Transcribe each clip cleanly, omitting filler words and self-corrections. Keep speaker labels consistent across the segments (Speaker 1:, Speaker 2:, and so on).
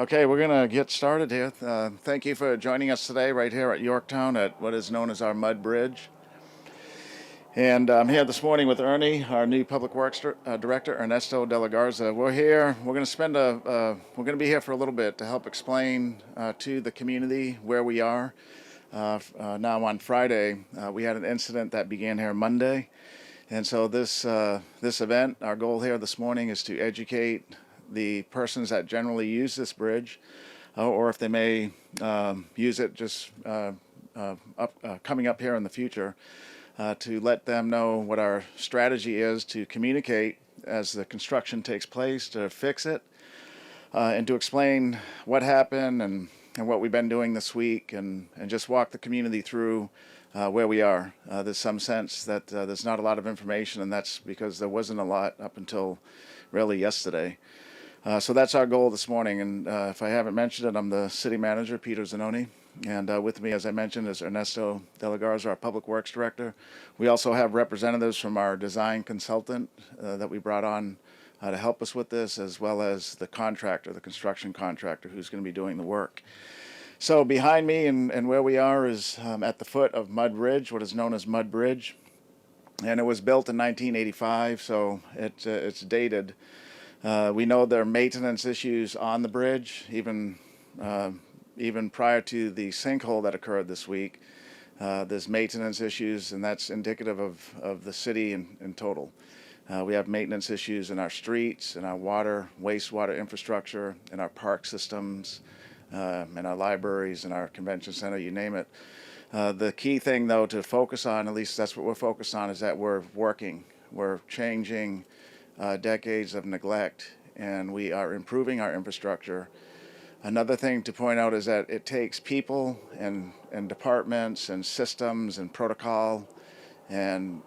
Speaker 1: Okay, we're going to get started here. Thank you for joining us today right here at Yorktown at what is known as our Mud Bridge. And I'm here this morning with Ernie, our new Public Works Director, Ernesto De La Garza. We're here. We're going to be here for a little bit to help explain to the community where we are. Now on Friday, we had an incident that began here Monday. And so this event, our goal here this morning is to educate the persons that generally use this bridge, or if they may use it just coming up here in the future, to let them know what our strategy is to communicate as the construction takes place to fix it, and to explain what happened and what we've been doing this week, and just walk the community through where we are. There's some sense that there's not a lot of information, and that's because there wasn't a lot up until really yesterday. So that's our goal this morning, and if I haven't mentioned it, I'm the city manager, Peter Zanoni, and with me, as I mentioned, is Ernesto De La Garza, our Public Works Director. We also have representatives from our design consultant that we brought on to help us with this, as well as the contractor, the construction contractor, who's going to be doing the work. So behind me and where we are is at the foot of Mud Bridge, what is known as Mud Bridge, and it was built in 1985, so it's dated. We know there are maintenance issues on the bridge, even prior to the sinkhole that occurred this week. There's maintenance issues, and that's indicative of the city in total. We have maintenance issues in our streets, in our water, wastewater infrastructure, in our park systems, in our libraries, in our convention center, you name it. The key thing, though, to focus on, at least that's what we're focused on, is that we're working. We're changing decades of neglect, and we are improving our infrastructure. Another thing to point out is that it takes people and departments and systems and protocol and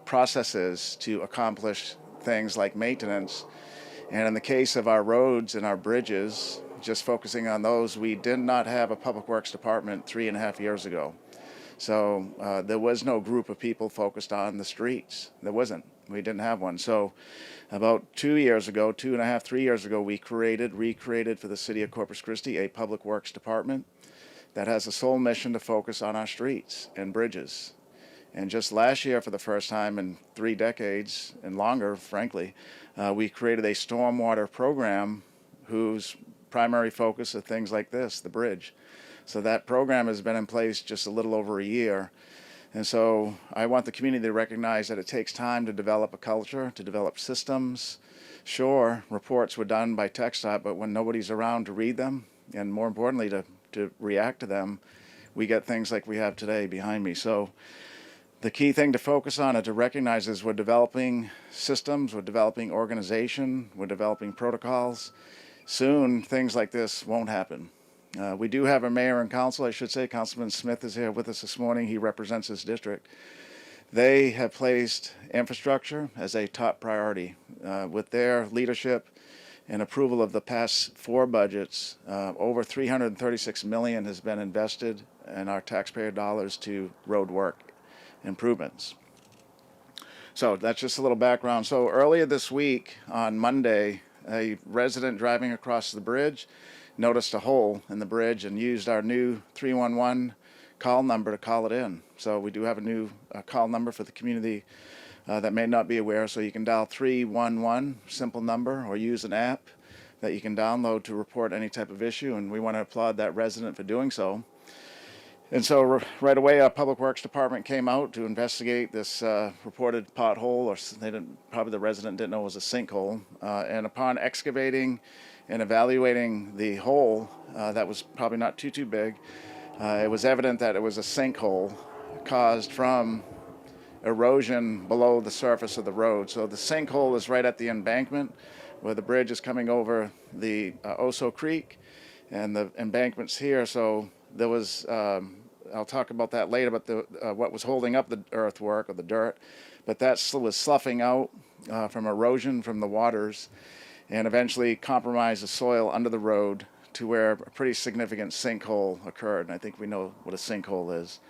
Speaker 1: processes to accomplish things like maintenance. And in the case of our roads and our bridges, just focusing on those, we did not have a public works department 3.5 years ago. So there was no group of people focused on the streets. There wasn't. We didn't have one. So about 2 years ago, 2.5, 3 years ago, we recreated for the City of Corpus Christi a public works department that has a sole mission to focus on our streets and bridges. And just last year, for the first time in 3 decades and longer, frankly, we created a stormwater program whose primary focus are things like this, the bridge. So that program has been in place just a little over a year. And so I want the community to recognize that it takes time to develop a culture, to develop systems. Sure, reports were done by TxDOT, but when nobody's around to read them, and more importantly, to react to them, we get things like we have today behind me. So the key thing to focus on and to recognize is we're developing systems, we're developing organization, we're developing protocols. Soon, things like this won't happen. We do have a mayor and council, I should say. Councilman Smith is here with us this morning. He represents his district. They have placed infrastructure as a top priority. With their leadership and approval of the past 4 budgets, over $336 million has been invested in our taxpayer dollars to road work improvements. So that's just a little background. So earlier this week, on Monday, a resident driving across the bridge noticed a hole in the bridge and used our new 311 call number to call it in. So we do have a new call number for the community that may not be aware. So you can dial 311, simple number, or use an app that you can download to report any type of issue, and we want to applaud that resident for doing so. And so right away, our Public Works Department came out to investigate this reported pothole, or probably the resident didn't know it was a sinkhole. And upon excavating and evaluating the hole, that was probably not too big, it was evident that it was a sinkhole caused from erosion below the surface of the road. So the sinkhole is right at the embankment where the bridge is coming over the Oso Creek, and the embankment's here. So there was, I'll talk about that later, but what was holding up the earthwork or the dirt, but that was sloughing out from erosion from the waters, and eventually compromised the soil under the road to where a pretty significant sinkhole occurred. And I think we know what a sinkhole is.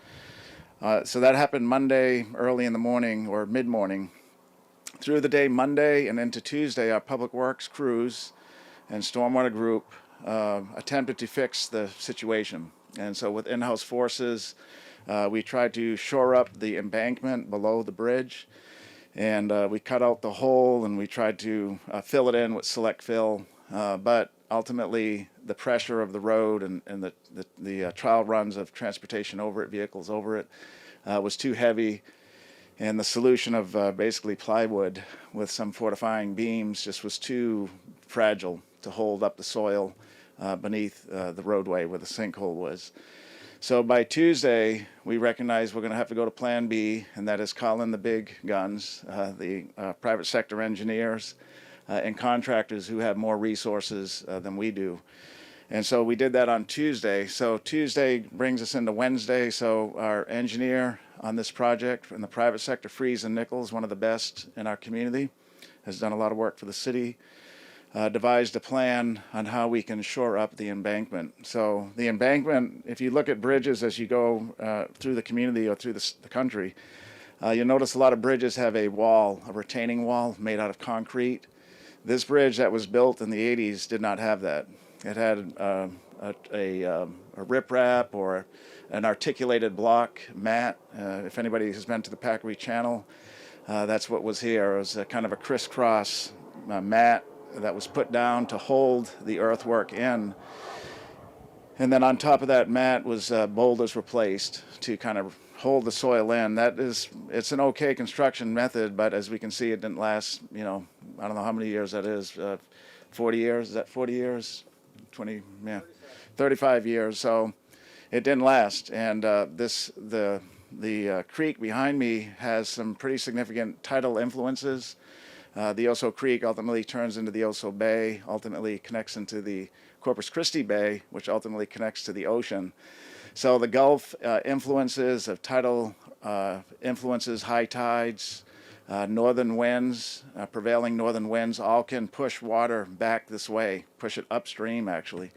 Speaker 1: So that happened Monday early in the morning or mid-morning. Through the day Monday and into Tuesday, our Public Works crews and Stormwater Group attempted to fix the situation. And so with in-house forces, we tried to shore up the embankment below the bridge, and we cut out the hole and we tried to fill it in with select fill, but ultimately the pressure of the road and the trial runs of transportation over it, vehicles over it, was too heavy, and the solution of basically plywood with some fortifying beams just was too fragile to hold up the soil beneath the roadway where the sinkhole was. So by Tuesday, we recognized we're going to have to go to Plan B, and that is call in the big guns, the private sector engineers and contractors who have more resources than we do. And so we did that on Tuesday. So Tuesday brings us into Wednesday. So our engineer on this project in the private sector, Fries and Nichols, one of the best in our community, has done a lot of work for the city, devised a plan on how we can shore up the embankment. So the embankment, if you look at bridges as you go through the community or through the country, you'll notice a lot of bridges have a wall, a retaining wall made out of concrete. This bridge that was built in the 80s did not have that. It had a riprap or an articulated block mat. If anybody has been to the Packery Channel, that's what was here. It was a kind of a crisscross mat that was put down to hold the earthwork in. And then on top of that mat was boulders replaced to kind of hold the soil in. It's an okay construction method, but as we can see, it didn't last, I don't know how many years that is, 40 years, is that 40 years? 20, yeah, 35 years, so it didn't last. And the creek behind me has some pretty significant tidal influences. The Oso Creek ultimately turns into the Oso Bay, ultimately connects into the Corpus Christi Bay, which ultimately connects to the ocean. So the Gulf influences of tidal influences, high tides, northern winds, prevailing northern winds, all can push water back this way, push it upstream actually.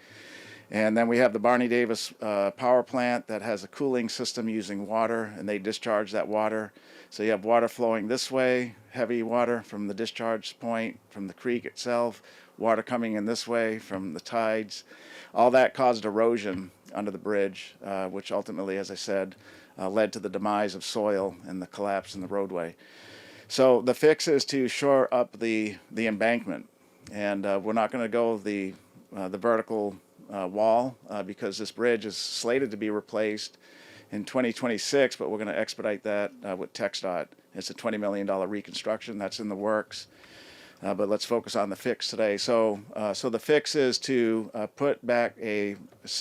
Speaker 1: And then we have the Barney Davis power plant that has a cooling system using water, and they discharge that water. So you have water flowing this way, heavy water from the discharge point, from the creek itself, water coming in this way from the tides. All that caused erosion under the bridge, which ultimately, as I said, led to the demise of soil and the collapse in the roadway. So the fix is to shore up the embankment, and we're not going to go the vertical wall because this bridge is slated to be replaced in 2026, but we're going to expedite that with TxDOT. It's a $20 million reconstruction that's in the works, but let's focus on the fix today. So the fix is to put back a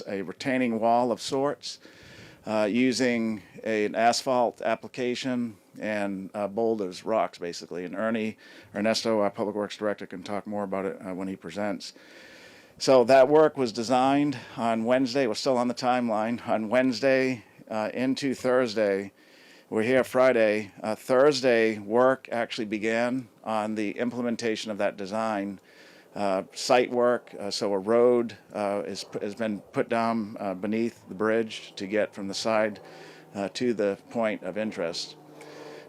Speaker 1: retaining wall of sorts using an asphalt application and boulders, rocks basically. And Ernesto, our Public Works Director, can talk more about it when he presents. So that work was designed on Wednesday. We're still on the timeline. On Wednesday into Thursday. We're here Friday. Thursday, work actually began on the implementation of that design. Site work, so a road has been put down beneath the bridge to get from the side to the point of interest.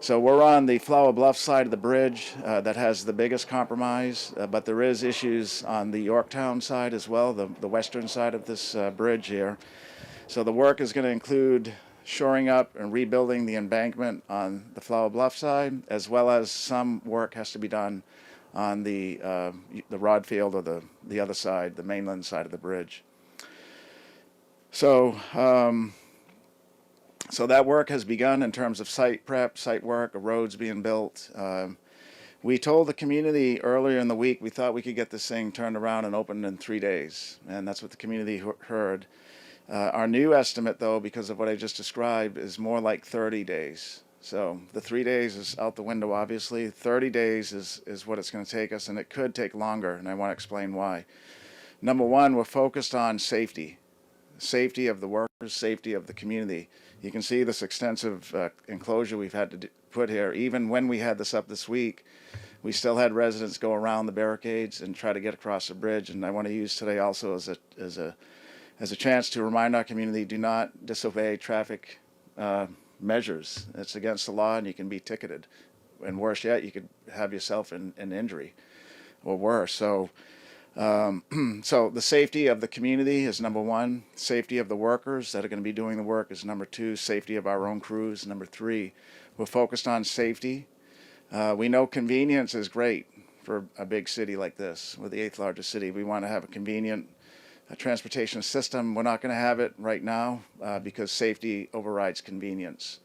Speaker 1: So we're on the Flower Bluff side of the bridge that has the biggest compromise, but there is issues on the Yorktown side as well, the western side of this bridge here. So the work is going to include shoring up and rebuilding the embankment on the Flower Bluff side, as well as some work has to be done on the rod field or the other side, the mainland side of the bridge. So so that work has begun in terms of site prep, site work, roads being built. We told the community earlier in the week we thought we could get this thing turned around and opened in 3 days, and that's what the community heard. Our new estimate, though, because of what I just described, is more like 30 days. So the 3 days is out the window, obviously. 30 days is what it's going to take us, and it could take longer, and I want to explain why. Number one, we're focused on safety. Safety of the workers, safety of the community. You can see this extensive enclosure we've had to put here. Even when we had this up this week, we still had residents go around the barricades and try to get across the bridge, and I want to use today also as a chance to remind our community, do not disobey traffic measures. It's against the law and you can be ticketed. And worse yet, you could have yourself an injury or worse. So So the safety of the community is number one. Safety of the workers that are going to be doing the work is number two. Safety of our own crews, number three. We're focused on safety. We know convenience is great for a big city like this. We're the eighth largest city. We want to have a convenient transportation system. We're not going to have it right now because safety overrides convenience.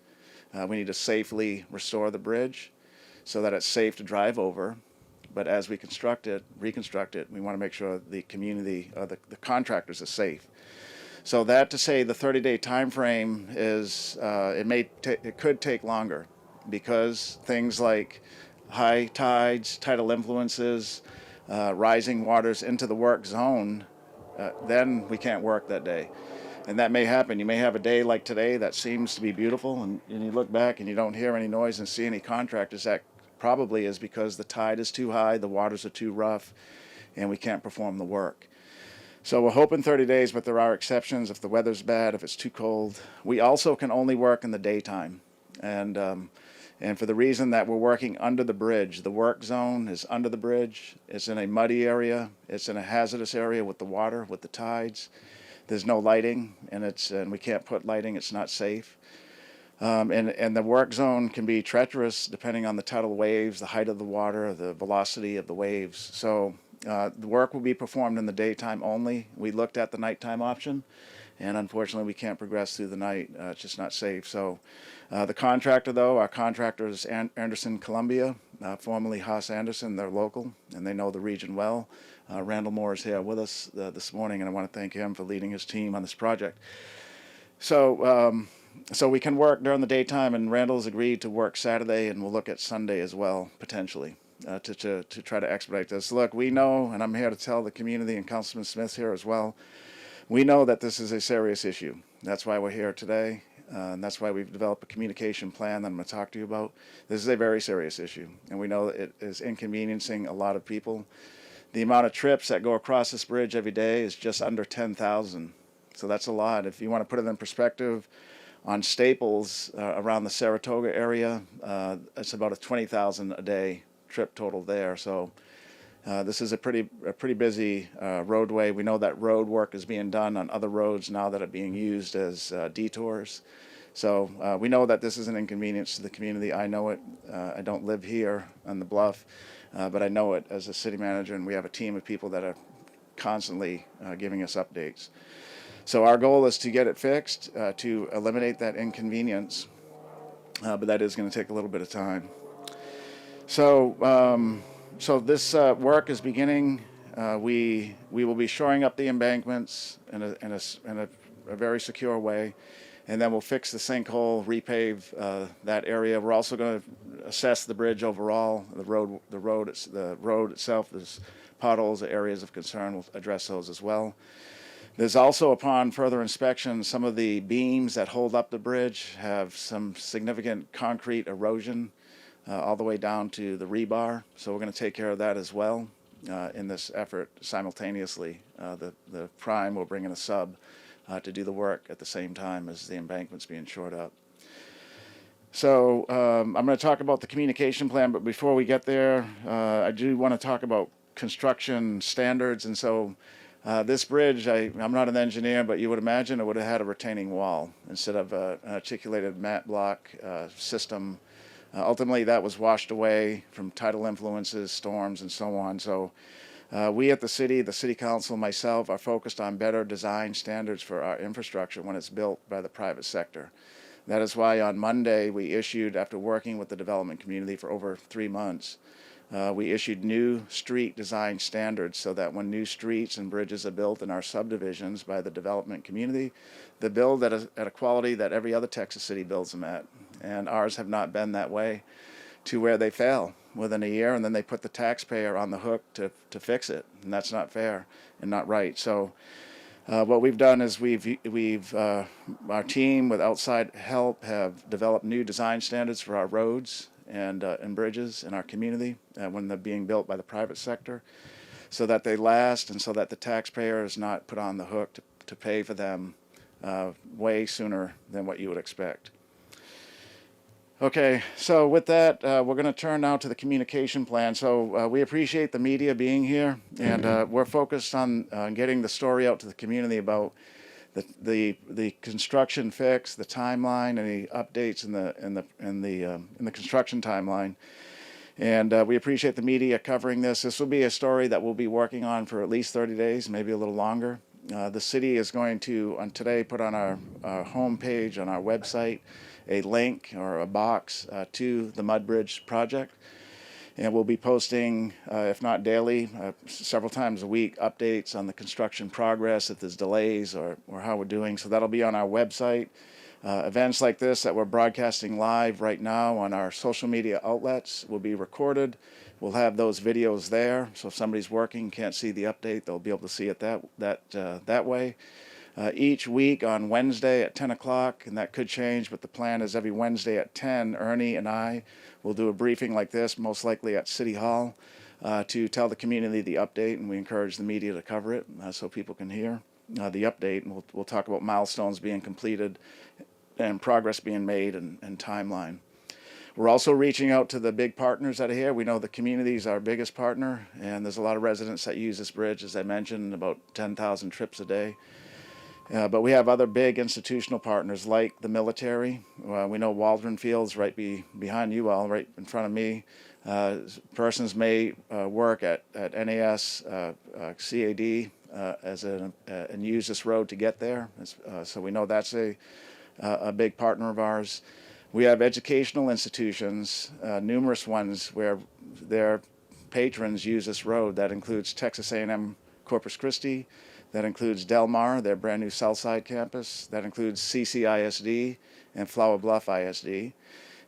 Speaker 1: We need to safely restore the bridge so that it's safe to drive over. But as we reconstruct it, we want to make sure the community, the contractors are safe. So that to say the 30-day time frame is, it could take longer because things like high tides, tidal influences, rising waters into the work zone, then we can't work that day. And that may happen. You may have a day like today that seems to be beautiful, and you look back and you don't hear any noise and see any contractors. That probably is because the tide is too high, the waters are too rough, and we can't perform the work. So we're hoping 30 days, but there are exceptions if the weather's bad, if it's too cold. We also can only work in the daytime. And for the reason that we're working under the bridge, the work zone is under the bridge. It's in a muddy area. It's in a hazardous area with the water, with the tides. There's no lighting, and we can't put lighting. It's not safe. And the work zone can be treacherous depending on the tidal waves, the height of the water, the velocity of the waves. So the work will be performed in the daytime only. We looked at the nighttime option, and unfortunately we can't progress through the night. It's just not safe. So the contractor, though, our contractor is Anderson Columbia, formerly Haas Anderson. They're local, and they know the region well. Randall Moore is here with us this morning, and I want to thank him for leading his team on this project. So we can work during the daytime, and Randall's agreed to work Saturday, and we'll look at Sunday as well, potentially, to try to expedite this. Look, we know, and I'm here to tell the community, and Councilman Smith's here as well, we know that this is a serious issue. That's why we're here today, and that's why we've developed a communication plan that I'm going to talk to you about. This is a very serious issue, and we know it is inconveniencing a lot of people. The amount of trips that go across this bridge every day is just under 10,000. So that's a lot. If you want to put it in perspective, on Staples around the Saratoga area, it's about a 20,000 a day trip total there. So this is a pretty busy roadway. We know that road work is being done on other roads now that are being used as detours. So we know that this is an inconvenience to the community. I know it. I don't live here on the bluff, but I know it as a city manager, and we have a team of people that are constantly giving us updates. So our goal is to get it fixed, to eliminate that inconvenience, but that is going to take a little bit of time. So this work is beginning. We will be shoring up the embankments in a very secure way, and then we'll fix the sinkhole, repave that area. We're also going to assess the bridge overall, the road itself. There's potholes, areas of concern. We'll address those as well. There's also, upon further inspection, some of the beams that hold up the bridge have some significant concrete erosion all the way down to the rebar. So we're going to take care of that as well in this effort simultaneously. The prime will bring in a sub to do the work at the same time as the embankment's being shored up. So I'm going to talk about the communication plan, but before we get there, I do want to talk about construction standards. And so this bridge, I'm not an engineer, but you would imagine it would have had a retaining wall instead of an articulated mat block system. Ultimately, that was washed away from tidal influences, storms, and so on. So we at the city council, myself, are focused on better design standards for our infrastructure when it's built by the private sector. That is why on Monday we issued, after working with the development community for over 3 months, we issued new street design standards so that when new streets and bridges are built in our subdivisions by the development community, they're built at a quality that every other Texas city builds them at. And ours have not been that way, to where they fail within a year, and then they put the taxpayer on the hook to fix it. And that's not fair and not right. So what we've done is our team with outside help have developed new design standards for our roads and bridges in our community when they're being built by the private sector, so that they last and so that the taxpayer is not put on the hook to pay for them way sooner than what you would expect. Okay, so with that, we're going to turn now to the communication plan. So we appreciate the media being here, and we're focused on getting the story out to the community about the construction fix, the timeline, any updates in the construction timeline. And we appreciate the media covering this. This will be a story that we'll be working on for at least 30 days, maybe a little longer. The city is going to, on today, put on our homepage, on our website, a link or a box to the Mud Bridge project. And we'll be posting, if not daily, several times a week, updates on the construction progress, if there's delays or how we're doing. So that'll be on our website. Events like this that we're broadcasting live right now on our social media outlets will be recorded. We'll have those videos there, so if somebody's working, can't see the update, they'll be able to see it that way. Each week on Wednesday at 10 o'clock, and that could change, but the plan is every Wednesday at 10, Ernie and I will do a briefing like this, most likely at City Hall, to tell the community the update, and we encourage the media to cover it so people can hear the update, and we'll talk about milestones being completed and progress being made and timeline. We're also reaching out to the big partners that are here. We know the community is our biggest partner, and there's a lot of residents that use this bridge, as I mentioned, about 10,000 trips a day. But we have other big institutional partners like the military. We know Waldron Field's right behind you all, right in front of me. Persons may work at NAS, CAD, and use this road to get there. So we know that's a big partner of ours. We have educational institutions, numerous ones where their patrons use this road. That includes Texas A&M Corpus Christi. That includes Del Mar, their brand new Southside campus. That includes CCISD and Flower Bluff ISD.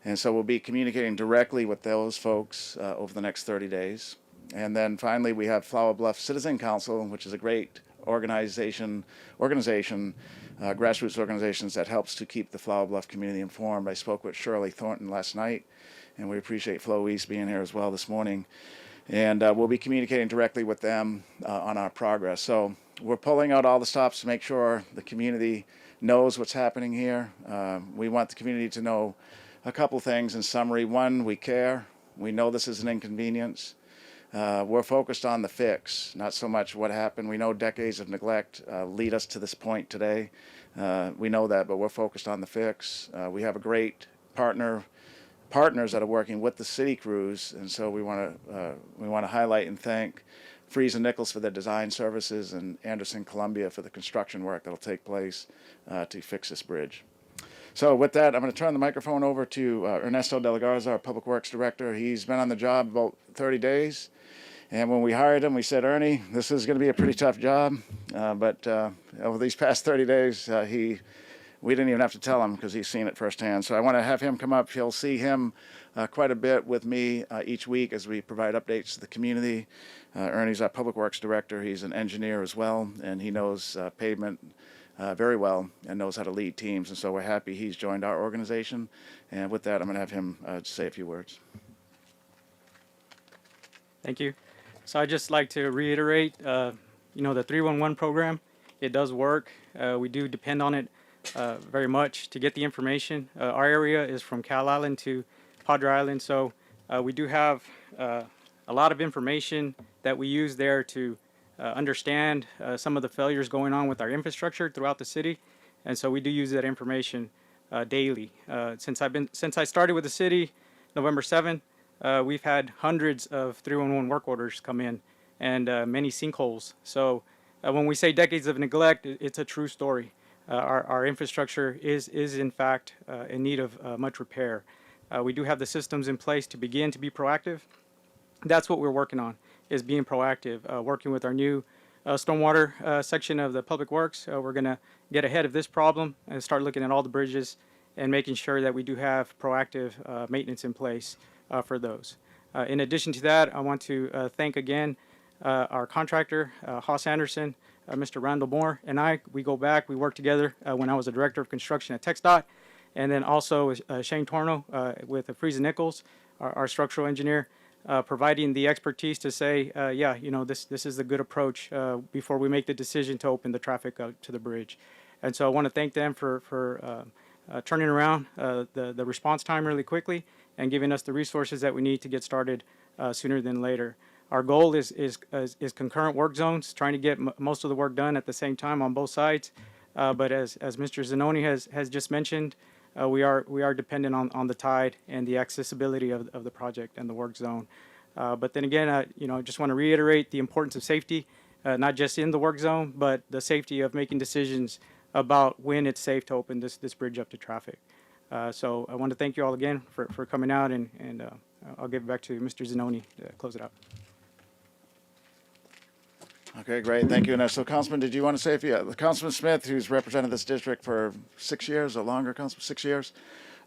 Speaker 1: And so we'll be communicating directly with those folks over the next 30 days. And then finally, we have Flower Bluff Citizen Council, which is a great organization, grassroots organizations that helps to keep the Flower Bluff community informed. I spoke with Shirley Thornton last night, and we appreciate Flo East being here as well this morning. And we'll be communicating directly with them on our progress. So we're pulling out all the stops to make sure the community knows what's happening here. We want the community to know a couple things in summary. One, we care. We know this is an inconvenience. We're focused on the fix, not so much what happened. We know decades of neglect lead us to this point today. We know that, but we're focused on the fix. We have a great partners that are working with the city crews, and so we want to highlight and thank Freeze and Nichols for their design services and Anderson Columbia for the construction work that will take place to fix this bridge. So with that, I'm going to turn the microphone over to Ernesto De La Garza, our Public Works Director. He's been on the job about 30 days. And when we hired him, we said, Ernie, this is going to be a pretty tough job. But over these past 30 days, we didn't even have to tell him because he's seen it firsthand. So I want to have him come up. You'll see him quite a bit with me each week as we provide updates to the community. Ernie's our Public Works Director. He's an engineer as well, and he knows pavement very well and knows how to lead teams. And so we're happy he's joined our organization. And with that, I'm going to have him say a few words.
Speaker 2: Thank you. So I'd just like to reiterate, the 311 program, it does work. We do depend on it very much to get the information. Our area is from Cal Island to Padre Island, so we do have a lot of information that we use there to understand some of the failures going on with our infrastructure throughout the city, and so we do use that information daily. Since I started with the city, November 7th, we've had hundreds of 311 work orders come in and many sinkholes. So when we say decades of neglect, it's a true story. Our infrastructure is in fact in need of much repair. We do have the systems in place to begin to be proactive. That's what we're working on, is being proactive, working with our new stormwater section of the Public Works. We're going to get ahead of this problem and start looking at all the bridges and making sure that we do have proactive maintenance in place for those. In addition to that, I want to thank again our contractor, Haas Anderson, Mr. Randall Moore, and we go back, we work together when I was a director of construction at TxDOT, and then also Shane Torno with Freeze and Nichols, our structural engineer, providing the expertise to say, this is the good approach before we make the decision to open the traffic out to the bridge. And so I want to thank them for turning around the response time really quickly and giving us the resources that we need to get started sooner than later. Our goal is concurrent work zones, trying to get most of the work done at the same time on both sides. But as Mr. Zanoni has just mentioned, we are dependent on the tide and the accessibility of the project and the work zone. But then again, just want to reiterate the importance of safety, not just in the work zone, but the safety of making decisions about when it's safe to open this bridge up to traffic. So I want to thank you all again for coming out, and I'll give it back to Mr. Zanoni to close it out.
Speaker 1: Okay, great. Thank you. And so, Councilman, did you want to say if you, Councilman Smith, who's represented this district for 6 years or longer, Councilman, 6 years,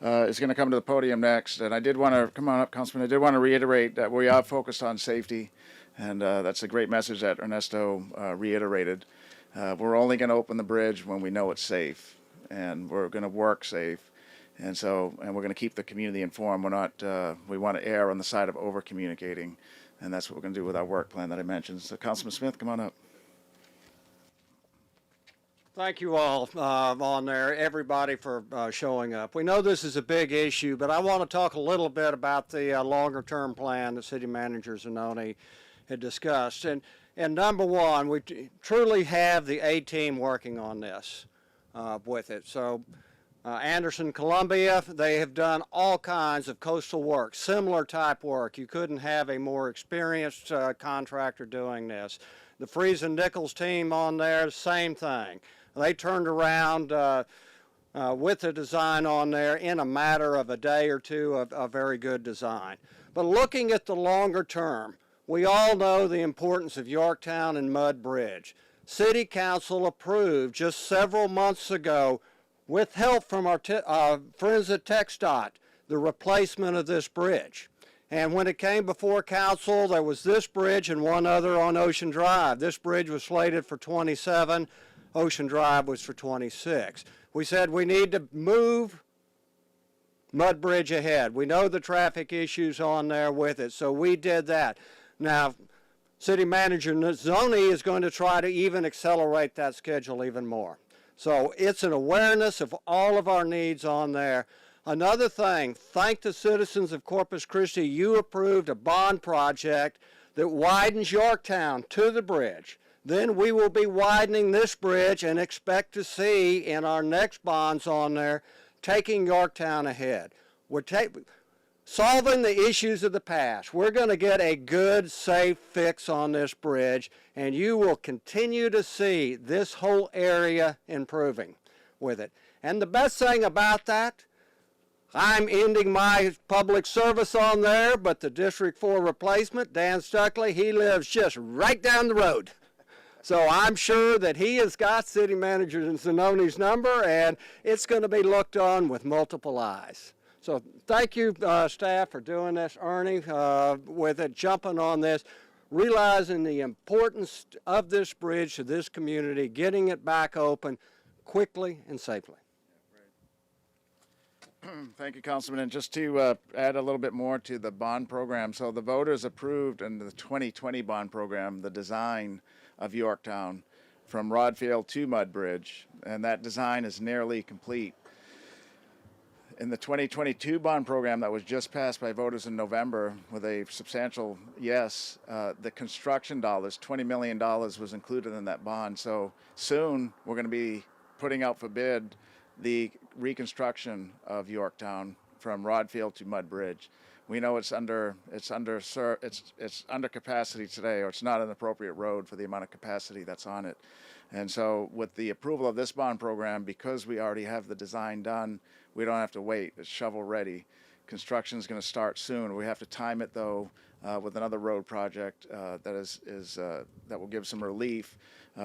Speaker 1: is going to come to the podium next. And I did want to, come on up, Councilman, I did want to reiterate that we are focused on safety. And that's a great message that Ernesto reiterated. We're only going to open the bridge when we know it's safe, and we're going to work safe. And so, and we're going to keep the community informed. We're not, we want to err on the side of over communicating. And that's what we're going to do with our work plan that I mentioned. So, Councilman Smith, come on up.
Speaker 3: Thank you all on there, everybody, for showing up. We know this is a big issue, but I want to talk a little bit about the longer-term plan that City Manager Zanoni had discussed. And number one, we truly have the A-team working on this with it. So Anderson, Columbia, they have done all kinds of coastal work, similar type work. You couldn't have a more experienced contractor doing this. The Freeze and Nichols team on there, same thing. They turned around with the design on there in a matter of a day or two of a very good design. But looking at the longer term, we all know the importance of Yorktown and Mud Bridge. City Council approved just several months ago, with help from our friends at TxDOT, the replacement of this bridge. And when it came before council, there was this bridge and one other on Ocean Drive. This bridge was slated for 27, Ocean Drive was for 26. We said we need to move Mud Bridge ahead. We know the traffic issues on there with it, so we did that. Now, City Manager Zanoni is going to try to even accelerate that schedule even more. So it's an awareness of all of our needs on there. Another thing, thank the citizens of Corpus Christi. You approved a bond project that widens Yorktown to the bridge. Then we will be widening this bridge and expect to see in our next bonds on there taking Yorktown ahead. We're solving the issues of the past. We're going to get a good, safe fix on this bridge, and you will continue to see this whole area improving with it. And the best thing about that, I'm ending my public service on there, but the District 4 replacement, Dan Stuckley, he lives just right down the road. So I'm sure that he has got City Manager Zanoni's number, and it's going to be looked on with multiple eyes. So thank you, staff, for doing this, Ernie, with it, jumping on this, realizing the importance of this bridge to this community, getting it back open quickly and safely.
Speaker 1: Thank you, Councilman. And just to add a little bit more to the bond program, so the voters approved in the 2020 bond program the design of Yorktown from Rodfield to Mud Bridge, and that design is nearly complete. In the 2022 bond program that was just passed by voters in November with a substantial yes, the construction dollars, $20 million was included in that bond. So soon we're going to be putting out for bid the reconstruction of Yorktown from Rodfield to Mud Bridge. We know it's under capacity today, or it's not an appropriate road for the amount of capacity that's on it. And so with the approval of this bond program, because we already have the design done, we don't have to wait. It's shovel ready. Construction is going to start soon. We have to time it though with another road project that will give some relief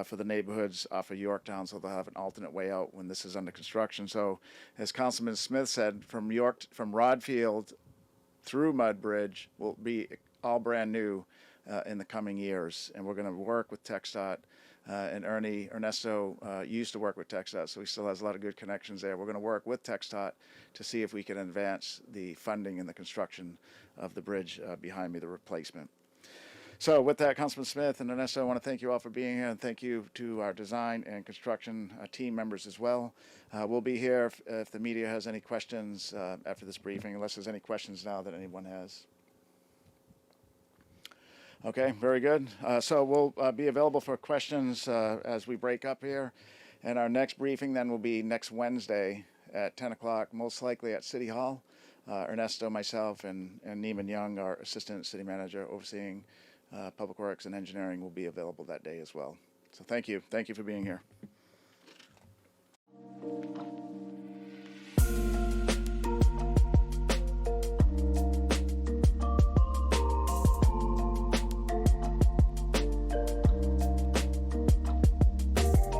Speaker 1: for the neighborhoods off of Yorktown, so they'll have an alternate way out when this is under construction. So, as Councilman Smith said, from Rodfield through Mud Bridge will be all brand new in the coming years, and we're going to work with TxDOT. And Ernesto used to work with TxDOT, so he still has a lot of good connections there. We're going to work with TxDOT to see if we can advance the funding and the construction of the bridge behind me, the replacement. So with that, Councilman Smith and Ernesto, I want to thank you all for being here, and thank you to our design and construction team members as well. We'll be here if the media has any questions after this briefing, unless there's any questions now that anyone has. Okay, very good. So we'll be available for questions as we break up here. And our next briefing then will be next Wednesday at 10 o'clock, most likely at City Hall. Ernesto, myself, and Neiman Young, our Assistant City Manager overseeing Public Works and Engineering, will be available that day as well. So thank you. Thank you for being here.